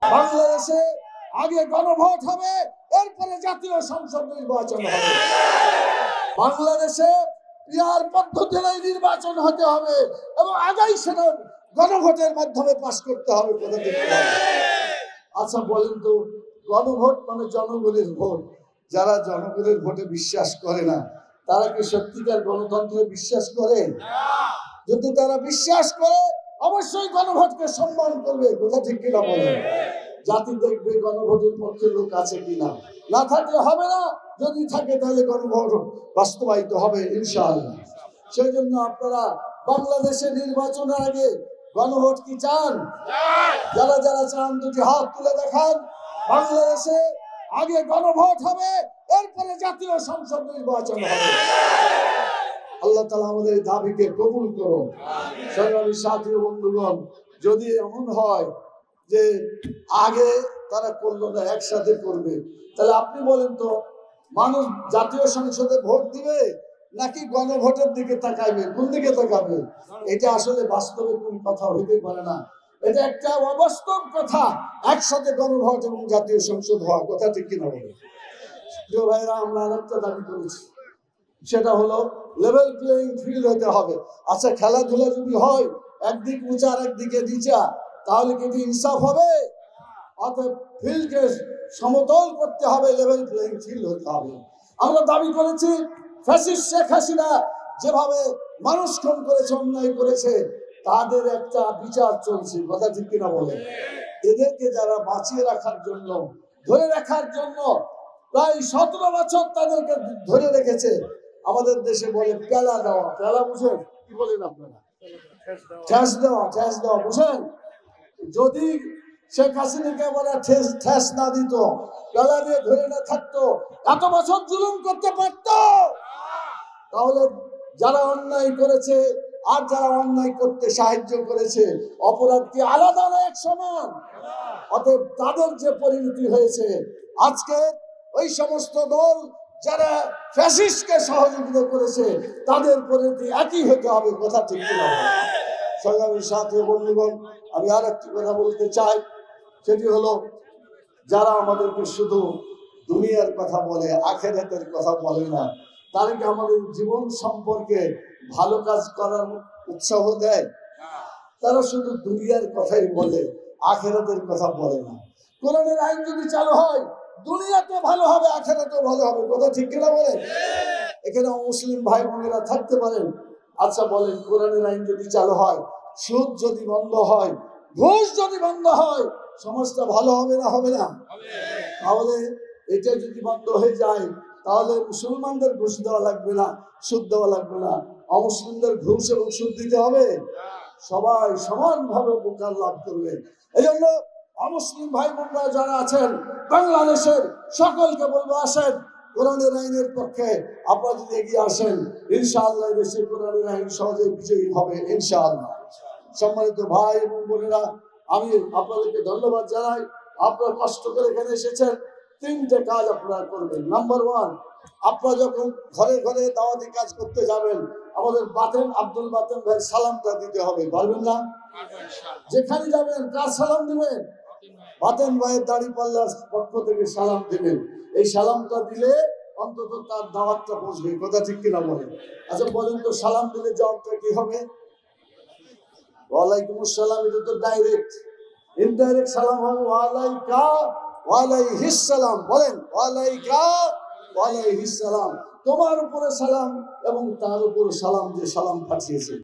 বাংলাদেশে আগে গণভোট হবে, এরপরে জাতীয় সংসদ নির্বাচন হবে। বাংলাদেশে পিয়ার পদ্ধতির নির্বাচন হতে হবে এবং আগেই সেটা গণভোটের মাধ্যমে পাশ করতে হবে। আচ্ছা বলেন তো, গণভোট মানে জনগণের ভোট। যারা জনগণের ভোটে বিশ্বাস করে না, তারা কি সত্যিকার গণতন্ত্রে বিশ্বাস করে? যদি তারা বিশ্বাস করে, অবশ্যই গণভোটকে সম্মান করবে। কথা ঠিক কিনা বলেন? জাতি দেখবে গণভোটের পক্ষে লোক আছে কিনা। না থাকলে হবে না, যদি থাকে তাহলে গণভোট বাস্তবায়িত হবে ইনশাআল্লাহ। সেই জন্য আপনারা বাংলাদেশে নির্বাচনের আগে গণভোট কি চান? যারা যারা চান দুটি হাত তুলে দেখান। বাংলাদেশে আগে গণভোট হবে, এরপরে জাতীয় সংসদ নির্বাচন হবে। আল্লাহ তাআলা আমাদের দাবিকে কবুল করুন। সংগ্রামী সাথী ও বন্ধুগণ, যদি এমন হয় যে আগে তারা করলো না, একসাথে করবে, তাহলে আপনি বলেন তো, মানুষ জাতীয় সংসদে ভোট দিবে নাকি গণভোটের দিকে তাকাইবে? কোন দিকে তাকাবে? এটা আসলে বাস্তবে কোন কথা হইতে পারে না। এটা একটা অবাস্তব কথা, একসাথে গণভোট এবং জাতীয় সংসদ হওয়া। কথা ঠিক কিনা বলে? প্রিয় ভাইরা, আমরা আরেকটা দাবি করেছি, সেটা হলো লেভেল প্লেইং ফিল্ড হতে হবে। আচ্ছা, খেলাধুলা যদি হয় একদিক উঁচা আর একদিকে নিচা, তাহলে কিন্তু ইনসাফ হবে? অতএব ফিল্ডকে সমতল করতে হবে, লেভেল প্লেইং ফিল্ড হতে হবে। আমরা দাবি করেছি, ফ্যাসিস্ট শেখ হাসিনা যেভাবে মানুষ খুন করেছে, অন্যায় করেছে, তাদের একটা বিচার চলছে। কথা ঠিক কিনা বলে? এদেরকে যারা বাঁচিয়ে রাখার জন্য, ধরে রাখার জন্য প্রায় 17 বছর তাদেরকে ধরে রেখেছে। আমাদের দেশে বলে পেলা দেওয়া। পেলা বুঝেন? কি বলেন আপনারা? ঠেস দেওয়া। ঠেস দেওয়া বুঝেন? যদি শেখ হাসিনাকে বলে ঠেস না দিত, পেলা দিয়ে ধরে না থাকতো, এত বছর জুলুম করতে পারত? তাহলে যারা অন্যায় করেছে আর যারা অন্যায় করতে সাহায্য করেছে, অপরাধ কি আলাদা না এক সমান? অতএব তাদের যে পরিণতি হয়েছে, আজকে ওই সমস্ত দল যারা ফ্যাসিস্টকে সহযোগিতা করেছে, তাদের পরিণতি একই হতে হবে। কথা ঠিক কিনা? সংগ্রামী সাথী ও বন্ধুগণ, আমি আর একটি কথা বলতে চাই, সেটি হলো, যারা আমাদেরকে শুধু দুনিয়ার কথা বলে, আখিরাতের কথা বলে না, তারা কি আমাদের জীবন সম্পর্কে ভালো কাজ করার উৎসাহ দেয়? তারা শুধু দুনিয়ার কথাই বলে, আখিরাতের কথা বলে না। কোরআনের আইন যদি চালু হয়, দুনিয়াতে ভালো হবে, আখিরাতেও ভালো হবে। কথা ঠিক কিনা বলেন? এখানে মুসলিম ভাই বোনেরা থাকতে পারেন। আচ্ছা বলেন, কোরআনের আইন যদি চালু হয়, সুদ যদি বন্ধ হয়, ঘুষ যদি বন্ধ হয়, সমাজটা ভালো হবে না হবে না? তাহলে এটা যদি বন্ধ হয়ে যায়, তাহলে মুসলমানদের ঘুষ দেওয়া লাগবে না, সুদ দেওয়া লাগবে না। অমুসলিমদের ঘুষ এবং সুদ দিতে হবে। সবাই সমানভাবে উপকার লাভ করবে। এই জন্য অমুসলিম ভাই বোনরা যারা আছেন বাংলাদেশের, সকলকে বলবো, আসেন কোরআনের আইনের পক্ষে। আপনারা যদি এগিয়ে আসেন, ইনশাআল্লাহ দেশে কোরআনের আইন সহজে বিজয়ী হবে ইনশাআল্লাহ। সম্মানিত ভাই এবং বোনেরা, আমি আপনাদেরকে ধন্যবাদ জানাই। আপনারা কষ্ট করে এখানে এসেছেন। 3টে কাজ আপনারা করবেন। নাম্বার 1, আপনারা যখন ঘরে ঘরে দাওয়াতি কাজ করতে যাবেন, আমাদের আব্দুল বাতেন ভাই সালামটা দিতে হবে। পারবেন না? যেখানে যাবেন কার সালাম দিবেন? বাতেন ভাইয়ের দাঁড়িপাল্লার পক্ষ থেকে সালাম দিবেন। এই সালামটা দিলে অন্তত তার দাওয়াতটা পৌঁছবে। কথা ঠিক কিনা বলেন? আচ্ছা বলেন তো, সালাম দিলে জবাবটা কি হবে? ওয়ালাইকুম আসসালাম। এটা তো ডাইরেক্ট। ইনডাইরেক্ট সালাম হবে ওয়ালাইকা ওয়ালাইহিস সালাম। বলেন ওয়ালাইকা ওয়ালাইহিস সালাম। তোমার উপরে সালাম এবং তার উপরে সালাম, যে সালাম পাঠিয়েছে।